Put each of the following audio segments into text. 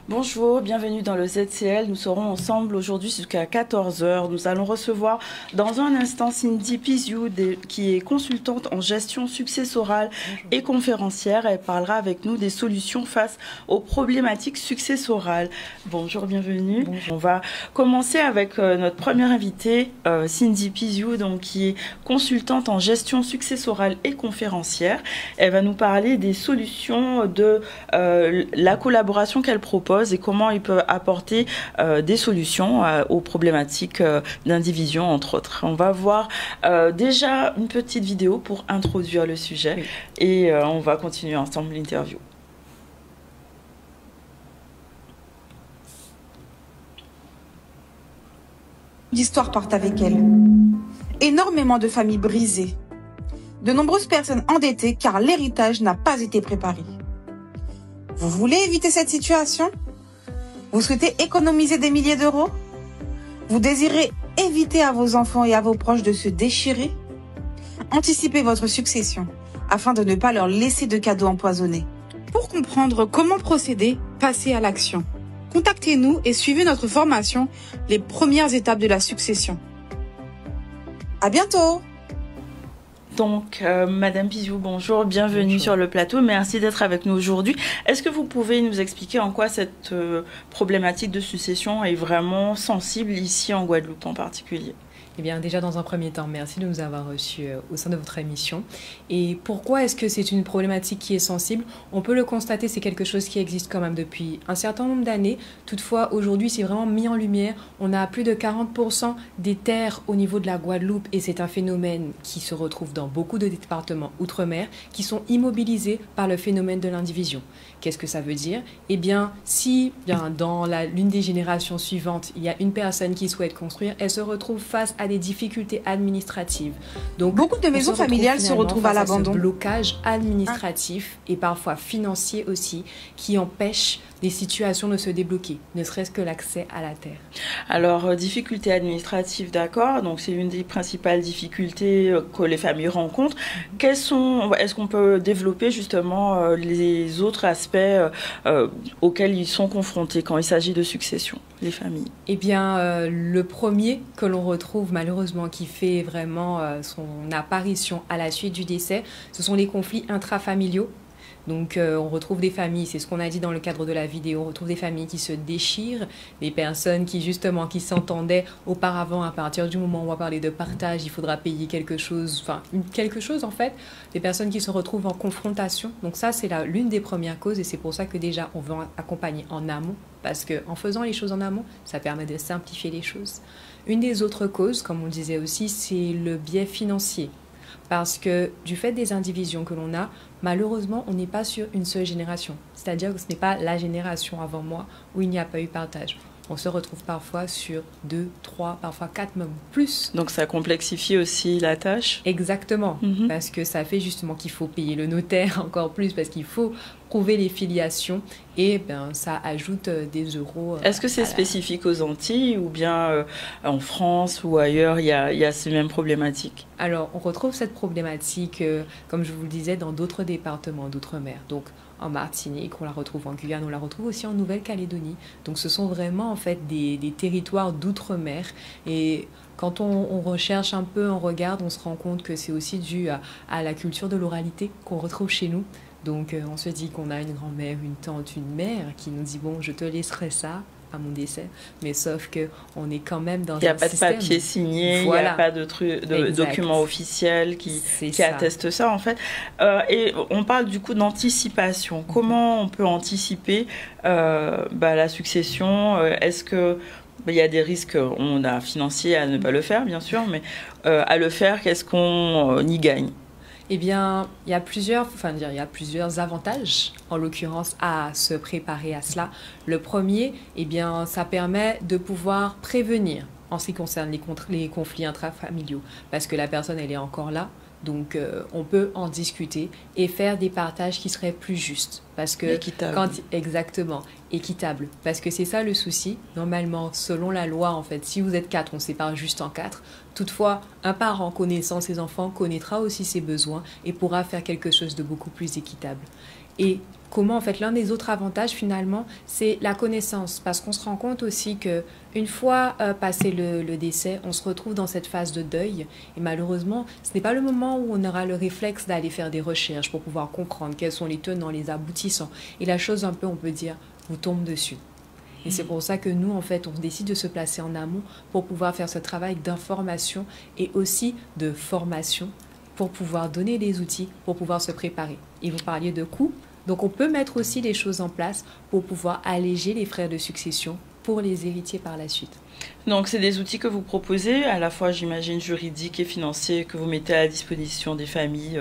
Bonjour, bienvenue dans le ZCL. Nous serons ensemble aujourd'hui jusqu'à 14 heures. Nous allons recevoir dans un instant Cindy Piziou, qui est consultante en gestion successorale et conférencière. Elle parlera avec nous des solutions face aux problématiques successorales. Bonjour, bienvenue. Bonjour. On va commencer avec notre première invitée, Cindy Piziou, qui est consultante en gestion successorale et conférencière. Elle va nous parler des solutions de la collaboration qu'elle propose et comment il peut apporter des solutions aux problématiques d'indivision, entre autres. On va voir déjà une petite vidéo pour introduire le sujet et on va continuer ensemble l'interview. L'histoire part avec elle. Énormément de familles brisées. De nombreuses personnes endettées car l'héritage n'a pas été préparé. Vous voulez éviter cette situation? Vous souhaitez économiser des milliers d'euros? Vous désirez éviter à vos enfants et à vos proches de se déchirer? Anticipez votre succession afin de ne pas leur laisser de cadeaux empoisonnés. Pour comprendre comment procéder, passez à l'action. Contactez-nous et suivez notre formation Les premières étapes de la succession. À bientôt! Donc, Madame Piziou, bonjour, bienvenue Bonjour. sur le plateau. Merci d'être avec nous aujourd'hui. Est-ce que vous pouvez nous expliquer en quoi cette problématique de succession est vraiment sensible ici en Guadeloupe en particulier? Eh bien, déjà, dans un premier temps, merci de nous avoir reçus au sein de votre émission. Et pourquoi est-ce que c'est une problématique qui est sensible? On peut le constater, c'est quelque chose qui existe quand même depuis un certain nombre d'années. Toutefois, aujourd'hui, c'est vraiment mis en lumière. On a plus de 40% des terres au niveau de la Guadeloupe et c'est un phénomène qui se retrouve dans beaucoup de départements outre-mer qui sont immobilisés par le phénomène de l'indivision. Qu'est-ce que ça veut dire? Eh bien, si dans l'une des générations suivantes, il y a une personne qui souhaite construire, elle se retrouve face à des difficultés administratives. Donc, beaucoup de maisons familiales se retrouvent à l'abandon. Blocage administratif et parfois financier aussi qui empêche les situations de se débloquer, ne serait-ce que l'accès à la terre. Alors, difficultés administratives, d'accord, donc c'est une des principales difficultés que les familles rencontrent. Est-ce qu'on peut développer justement les autres aspects auxquels ils sont confrontés quand il s'agit de succession, les familles? Eh bien, le premier que l'on retrouve malheureusement qui fait vraiment son apparition à la suite du décès, ce sont les conflits intrafamiliaux. Donc on retrouve des familles, c'est ce qu'on a dit dans le cadre de la vidéo, on retrouve des familles qui se déchirent, des personnes qui justement qui s'entendaient auparavant. À partir du moment où on va parler de partage, il faudra payer quelque chose, en fait, des personnes qui se retrouvent en confrontation. Donc ça c'est l'une des premières causes et c'est pour ça que déjà on veut accompagner en amont, parce qu'en faisant les choses en amont, ça permet de simplifier les choses. Une des autres causes, comme on le disait aussi, c'est le biais financier. Parce que du fait des indivisions que l'on a, malheureusement, on n'est pas sur une seule génération. C'est-à-dire que ce n'est pas la génération avant moi où il n'y a pas eu partage. On se retrouve parfois sur 2, 3, parfois 4, même plus. Donc ça complexifie aussi la tâche? Exactement, parce que ça fait justement qu'il faut payer le notaire encore plus, parce qu'il faut prouver les filiations et ça ajoute des euros. Est-ce que c'est spécifique aux Antilles ou bien en France ou ailleurs il y a ces mêmes problématiques? Alors on retrouve cette problématique, comme je vous le disais, dans d'autres départements d'outre-mer. Donc en Martinique, on la retrouve en Guyane, on la retrouve aussi en Nouvelle-Calédonie. Donc ce sont vraiment en fait des territoires d'outre-mer. Et quand on recherche un peu, on regarde, on se rend compte que c'est aussi dû à la culture de l'oralité qu'on retrouve chez nous. Donc on se dit qu'on a une grand-mère, une tante, une mère qui nous dit « bon, je te laisserai ça » à mon décès, mais sauf qu'on est quand même dans un système. Il n'y a pas de papier signé, il n'y a pas de document officiel qui atteste ça en fait. Et on parle du coup d'anticipation. Comment on peut anticiper la succession? Est-ce que il y a des risques financiers à ne pas le faire, bien sûr, mais à le faire, qu'est-ce qu'on y gagne? Eh bien, il y a plusieurs avantages, en l'occurrence, à se préparer à cela. Le premier, eh bien, ça permet de pouvoir prévenir en ce qui concerne les conflits intrafamiliaux, parce que la personne, elle est encore là. Donc, on peut en discuter et faire des partages qui seraient plus justes. Parce que équitable. Exactement, équitable. Parce que c'est ça le souci. Normalement, selon la loi, en fait, si vous êtes 4, on sépare juste en 4. Toutefois, un parent connaissant ses enfants connaîtra aussi ses besoins et pourra faire quelque chose de beaucoup plus équitable. Et comment, en fait, l'un des autres avantages, finalement, c'est la connaissance. Parce qu'on se rend compte aussi qu'une fois passé le décès, on se retrouve dans cette phase de deuil. Et malheureusement, ce n'est pas le moment où on aura le réflexe d'aller faire des recherches pour pouvoir comprendre quels sont les tenants, les aboutissants. Et la chose, un peu, on peut dire, vous tombe dessus. Et c'est pour ça que nous, en fait, on décide de se placer en amont pour pouvoir faire ce travail d'information et aussi de formation pour pouvoir donner des outils, pour pouvoir se préparer. Et vous parliez de coûts. Donc, on peut mettre aussi des choses en place pour pouvoir alléger les frais de succession pour les héritiers par la suite. Donc, c'est des outils que vous proposez, à la fois, j'imagine, juridiques et financiers, que vous mettez à la disposition des familles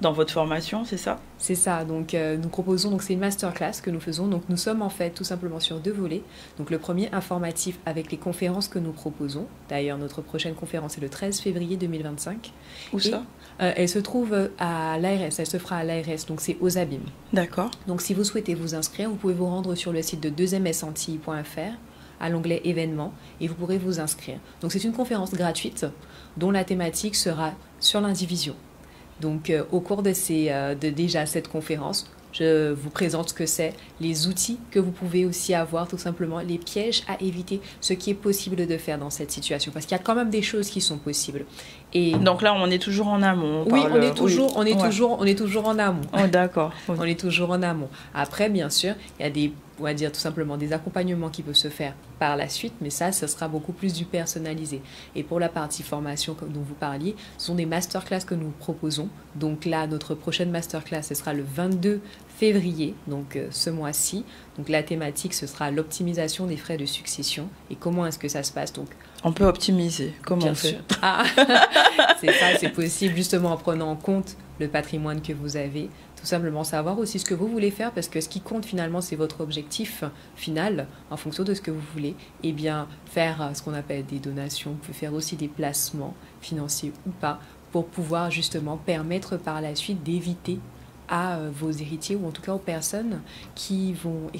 dans votre formation, c'est ça? C'est ça. Donc, nous proposons, donc c'est une masterclass que nous faisons. Donc, nous sommes en fait tout simplement sur 2 volets. Donc, le premier informatif avec les conférences que nous proposons. D'ailleurs, notre prochaine conférence est le 13 février 2025. Où ça? Elle se trouve à l'ARS. Elle se fera à l'ARS. Donc, c'est aux Abîmes. D'accord. Donc, si vous souhaitez vous inscrire, vous pouvez vous rendre sur le site de 2msantilles.fr à l'onglet événements et vous pourrez vous inscrire. Donc, c'est une conférence gratuite dont la thématique sera sur l'indivision. Donc, au cours de déjà cette conférence, je vous présente ce que c'est, les outils que vous pouvez aussi avoir, tout simplement, les pièges à éviter, ce qui est possible de faire dans cette situation. Parce qu'il y a quand même des choses qui sont possibles. Et donc là, on est toujours en amont. Oui, on est toujours en amont. Oh, d'accord. Oui. On est toujours en amont. Après, bien sûr, il y a on va dire tout simplement des accompagnements qui peuvent se faire par la suite, mais ça sera beaucoup plus du personnalisé. Et pour la partie formation dont vous parliez, ce sont des masterclass que nous proposons. Donc là, notre prochaine masterclass, ce sera le 22 février, donc ce mois-ci. Donc la thématique, ce sera l'optimisation des frais de succession. Et comment est-ce que ça se passe? Donc, on peut optimiser. Comment on fait? C'est ça, c'est possible justement en prenant en compte le patrimoine que vous avez. Tout simplement savoir aussi ce que vous voulez faire, parce que ce qui compte finalement, c'est votre objectif final en fonction de ce que vous voulez. Et bien, faire ce qu'on appelle des donations, vous pouvez faire aussi des placements financiers ou pas, pour pouvoir justement permettre par la suite d'éviter à vos héritiers, ou en tout cas aux personnes qui vont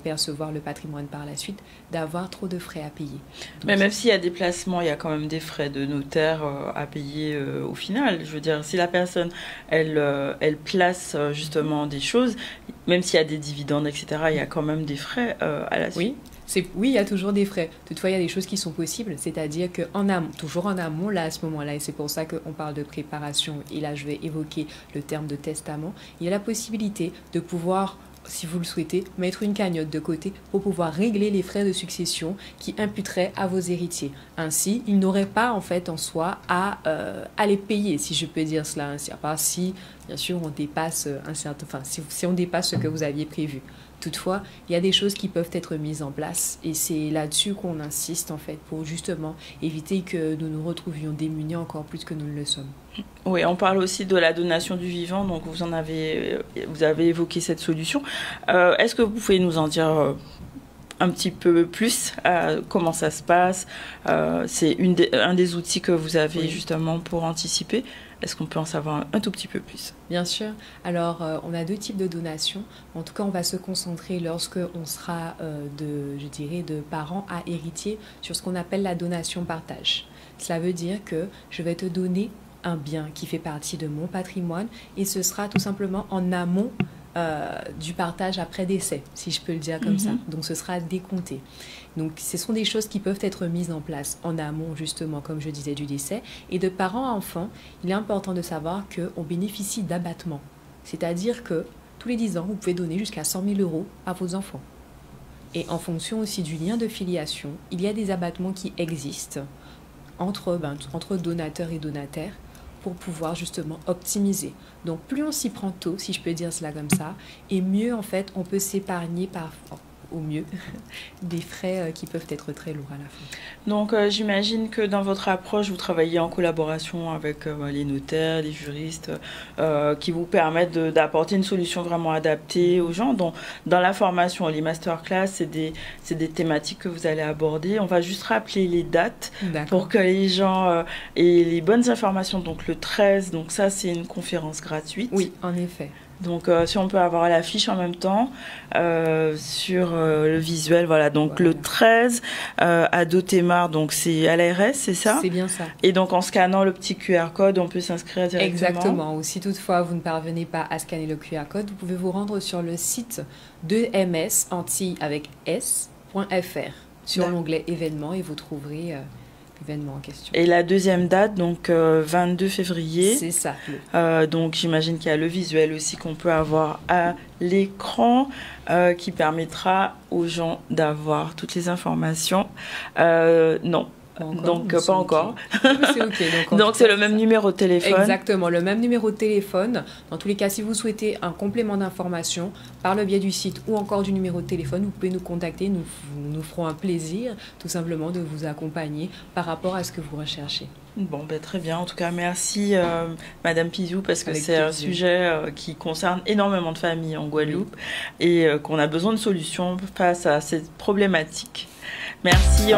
percevoir le patrimoine par la suite, d'avoir trop de frais à payer. Donc, mais même s'il y a des placements, il y a quand même des frais de notaire à payer au final. Je veux dire, si la personne, elle place justement des choses, même s'il y a des dividendes, etc., il y a quand même des frais à la suite. Oui, il y a toujours des frais. Toutefois, il y a des choses qui sont possibles, c'est-à-dire qu'en amont, toujours en amont, là, à ce moment-là, et c'est pour ça qu'on parle de préparation, et là, je vais évoquer le terme de testament, il y a la possibilité de pouvoir, si vous le souhaitez, mettre une cagnotte de côté pour pouvoir régler les frais de succession qui imputeraient à vos héritiers. Ainsi, ils n'auraient pas, en fait, en soi, à les payer, si je peux dire cela ainsi, à part si, bien sûr, on dépasse si on dépasse ce que vous aviez prévu. Toutefois, il y a des choses qui peuvent être mises en place et c'est là-dessus qu'on insiste en fait pour justement éviter que nous nous retrouvions démunis encore plus que nous ne le sommes. Oui, on parle aussi de la donation du vivant, donc vous avez évoqué cette solution. Est-ce que vous pouvez nous en dire un petit peu plus comment ça se passe? C'est un des outils que vous avez justement pour anticiper. Est-ce qu'on peut en savoir un tout petit peu plus? Bien sûr. Alors, on a 2 types de donations. En tout cas, on va se concentrer lorsque on sera de parents à héritiers sur ce qu'on appelle la donation partage. Cela veut dire que je vais te donner un bien qui fait partie de mon patrimoine et ce sera tout simplement en amont du partage après décès, si je peux le dire comme ça. Donc, ce sera décompté. Donc, ce sont des choses qui peuvent être mises en place en amont, justement, comme je disais, du décès. Et de parents à enfants, il est important de savoir qu'on bénéficie d'abattement. C'est-à-dire que tous les 10 ans, vous pouvez donner jusqu'à 100 000 € à vos enfants. Et en fonction aussi du lien de filiation, il y a des abattements qui existent entre donateurs et donataires pour pouvoir justement optimiser. Donc, plus on s'y prend tôt, si je peux dire cela comme ça, et mieux, en fait, on peut s'épargner au mieux des frais qui peuvent être très lourds à la fin. Donc j'imagine que dans votre approche, vous travaillez en collaboration avec les notaires, les juristes, qui vous permettent d'apporter une solution vraiment adaptée aux gens. Donc, dans la formation, les masterclass, c'est des thématiques que vous allez aborder. On va juste rappeler les dates pour que les gens aient les bonnes informations. Donc le 13, donc ça c'est une conférence gratuite. Oui, en effet. Donc, si on peut avoir l'affiche en même temps sur le visuel, voilà. Donc, le 13 à Dotémar, donc c'est à l'ARS, c'est ça? C'est bien ça. Et donc, en scannant le petit QR code, on peut s'inscrire directement? Exactement. Ou si toutefois vous ne parvenez pas à scanner le QR code, vous pouvez vous rendre sur le site de MS Antilles avec S.fr sur l'onglet événements et vous trouverez l'événement en question. Et la deuxième date, donc 22 février. C'est ça. Donc j'imagine qu'il y a le visuel aussi qu'on peut avoir à l'écran qui permettra aux gens d'avoir toutes les informations. Non. Donc pas encore. C'est OK. Donc c'est le même numéro de téléphone. Exactement, le même numéro de téléphone. Dans tous les cas, si vous souhaitez un complément d'information par le biais du site ou encore du numéro de téléphone, vous pouvez nous contacter. Nous ferons un plaisir tout simplement de vous accompagner par rapport à ce que vous recherchez. Bon, ben, très bien. En tout cas, merci Madame Pizou, parce que c'est un sujet qui concerne énormément de familles en Guadeloupe et qu'on a besoin de solutions face à cette problématique. Merci.